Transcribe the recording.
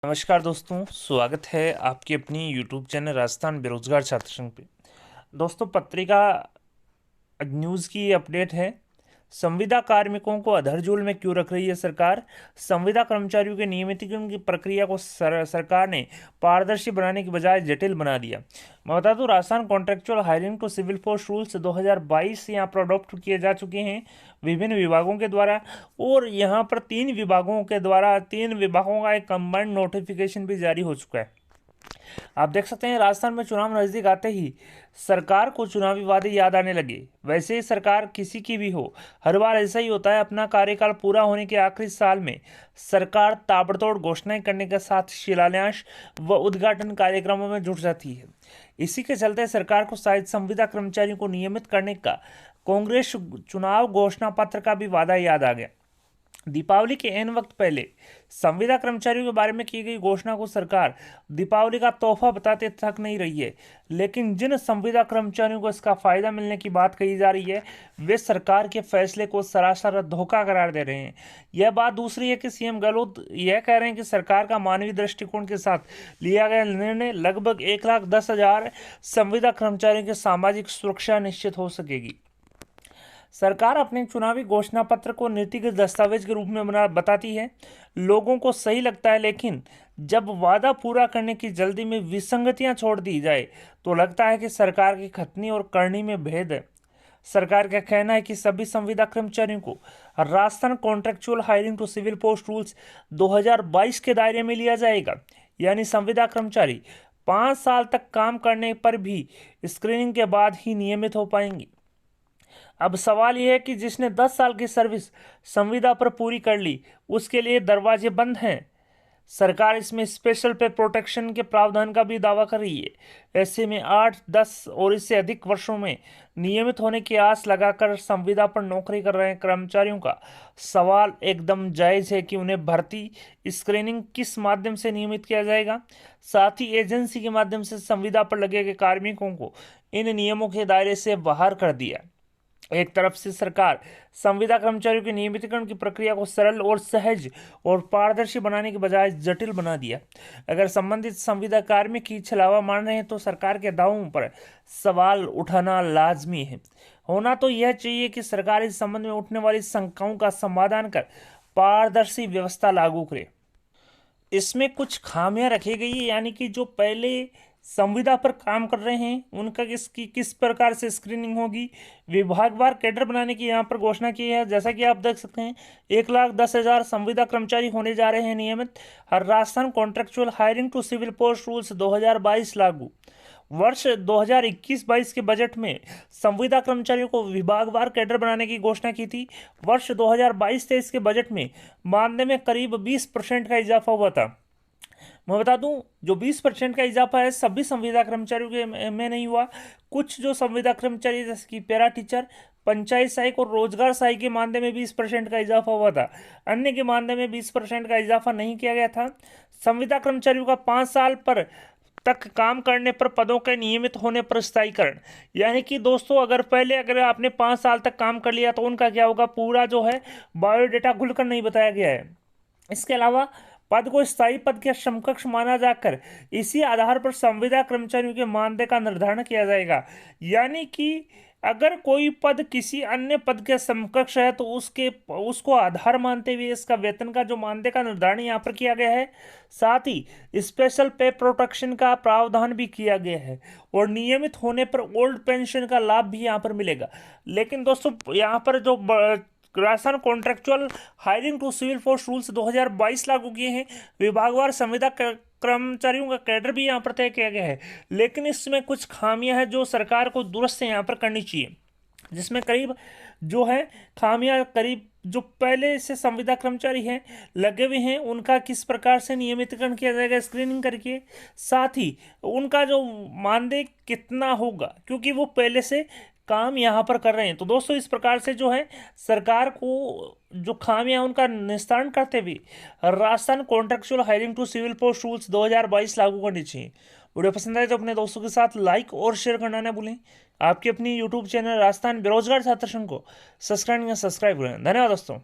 नमस्कार दोस्तों, स्वागत है आपके अपनी यूट्यूब चैनल राजस्थान बेरोजगार छात्र संघ पे। दोस्तों, पत्रिका न्यूज़ की ये अपडेट है। संविदा कार्मिकों को अधरजोल में क्यों रख रही है सरकार? संविदा कर्मचारियों के नियमितीकरण की प्रक्रिया को सरकार ने पारदर्शी बनाने की बजाय जटिल बना दिया। मैं बता दूं, Rajasthan contractual hiring to civil force rules 2022 यहाँ पर अडॉप्ट किए जा चुके हैं विभिन्न विभागों के द्वारा, और यहाँ पर तीन विभागों का एक कंबाइंड नोटिफिकेशन भी जारी हो चुका है। आप देख सकते हैं, राजस्थान में चुनाव नजदीक आते ही सरकार को चुनावी वादे याद आने लगे। वैसे ही सरकार किसी की भी हो, हर बार ऐसा ही होता है। अपना कार्यकाल पूरा होने के आखिरी साल में सरकार ताबड़तोड़ घोषणाएं करने के साथ शिलान्यास व उद्घाटन कार्यक्रमों में जुट जाती है। इसी के चलते सरकार को शायद संविदा कर्मचारियों को नियमित करने का कांग्रेस चुनाव घोषणा पत्र का भी वादा याद आ गया। दीपावली के एन वक्त पहले संविदा कर्मचारियों के बारे में की गई घोषणा को सरकार दीपावली का तोहफा बताते थक नहीं रही है, लेकिन जिन संविदा कर्मचारियों को इसका फायदा मिलने की बात कही जा रही है, वे सरकार के फैसले को सरासर धोखा करार दे रहे हैं। यह बात दूसरी है कि सीएम गहलोत यह कह रहे हैं कि सरकार का मानवीय दृष्टिकोण के साथ लिया गया निर्णय लगभग 1,10,000 संविदा कर्मचारियों की सामाजिक सुरक्षा निश्चित हो सकेगी। सरकार अपने चुनावी घोषणा पत्र को नीतिगत दस्तावेज के रूप में बताती है। लोगों को सही लगता है, लेकिन जब वादा पूरा करने की जल्दी में विसंगतियां छोड़ दी जाए तो लगता है कि सरकार की खतनी और करनी में भेद है। सरकार का कहना है कि सभी संविदा कर्मचारियों को Rajasthan contractual hiring to civil post rules 2022 के दायरे में लिया जाएगा, यानी संविदा कर्मचारी 5 साल तक काम करने पर भी स्क्रीनिंग के बाद ही नियमित हो पाएंगे। अब सवाल यह है कि जिसने 10 साल की सर्विस संविदा पर पूरी कर ली, उसके लिए दरवाजे बंद हैं। सरकार इसमें स्पेशल पे प्रोटेक्शन के प्रावधान का भी दावा कर रही है। ऐसे में 8, 10 और इससे अधिक वर्षों में नियमित होने की आस लगाकर संविदा पर नौकरी कर रहे कर्मचारियों का सवाल एकदम जायज़ है कि उन्हें भर्ती स्क्रीनिंग किस माध्यम से नियमित किया जाएगा। साथ ही एजेंसी के माध्यम से संविदा पर लगे गए कार्मिकों को इन नियमों के दायरे से बाहर कर दिया। एक तरफ से सरकार संविदा कर्मचारियों के नियमितीकरण की प्रक्रिया को सरल और सहज और पारदर्शी बनाने के बजाय जटिल बना दिया। अगर संबंधित संविदा कार्मिक ही छलावा मान रहे हैं तो सरकार के दावों पर सवाल उठाना लाजमी है। होना तो यह चाहिए कि सरकार इस संबंध में उठने वाली शंकाओं का समाधान कर पारदर्शी व्यवस्था लागू करे। इसमें कुछ खामियां रखी गई है, यानी कि जो पहले संविदा पर काम कर रहे हैं उनका किस प्रकार से स्क्रीनिंग होगी। विभागवार कैडर बनाने की यहाँ पर घोषणा की है। जैसा कि आप देख सकते हैं, 1,10,000 संविदा कर्मचारी होने जा रहे हैं नियमित। हर Rajasthan contractual hiring to civil post rules 2022 लागू। वर्ष 2021-22 के बजट में संविदा कर्मचारियों को विभागवार कैडर बनाने की घोषणा की थी। वर्ष 2022-23 के बजट में मानदेय में करीब 20% का इजाफा हुआ था। मैं बता दूं, जो 20% का इजाफा है सभी संविदा कर्मचारियों के में नहीं हुआ। कुछ जो संविदा कर्मचारी जैसे कि पैरा टीचर, पंचायत सहायक और रोजगार सहायक के मानदेय में 20% का इजाफा हुआ था। अन्य के मानदेय में 20% का इजाफा नहीं किया गया था। संविदा कर्मचारियों का 5 साल पर तक काम करने पर पदों के नियमित होने पर स्थायीकरण, यानी कि दोस्तों अगर आपने 5 साल तक काम कर लिया तो उनका क्या होगा, पूरा जो है बायोडेटा खुलकर नहीं बताया गया है। इसके अलावा पद को स्थायी पद के समकक्ष माना जाकर इसी आधार पर संविदा कर्मचारियों के मानदेय का निर्धारण किया जाएगा। यानी कि अगर कोई पद किसी अन्य पद के समकक्ष है तो उसको आधार मानते हुए इसका वेतन का जो मानदेय का निर्धारण यहाँ पर किया गया है। साथ ही स्पेशल पे प्रोटेक्शन का प्रावधान भी किया गया है और नियमित होने पर ओल्ड पेंशन का लाभ भी यहाँ पर मिलेगा। लेकिन दोस्तों, यहाँ पर जो Rajasthan contractual hiring to civil force rules 2022 लागू किए हैं, विभागवार संविदा कर्मचारियों का कैडर भी यहाँ पर तय किया गया है। लेकिन इसमें कुछ खामियां हैं जो सरकार को दुरुस्त यहाँ पर करनी चाहिए, जिसमें करीब जो पहले से संविदा कर्मचारी हैं लगे हुए हैं उनका किस प्रकार से नियमितीकरण किया जाएगा स्क्रीनिंग करके। साथ ही उनका जो मानदेय कितना होगा, क्योंकि वो पहले से काम यहाँ पर कर रहे हैं। तो दोस्तों, इस प्रकार से जो है सरकार को जो खामियां उनका निस्तारण करते हुए Rajasthan contractual hiring to civil post rules 2022 लागू करनी चाहिए। वीडियो पसंद आए तो अपने दोस्तों के साथ लाइक और शेयर करना ना भूलें। आपके अपनी यूट्यूब चैनल राजस्थान बेरोजगार छात्र संघ को सब्सक्राइब करें। धन्यवाद दोस्तों।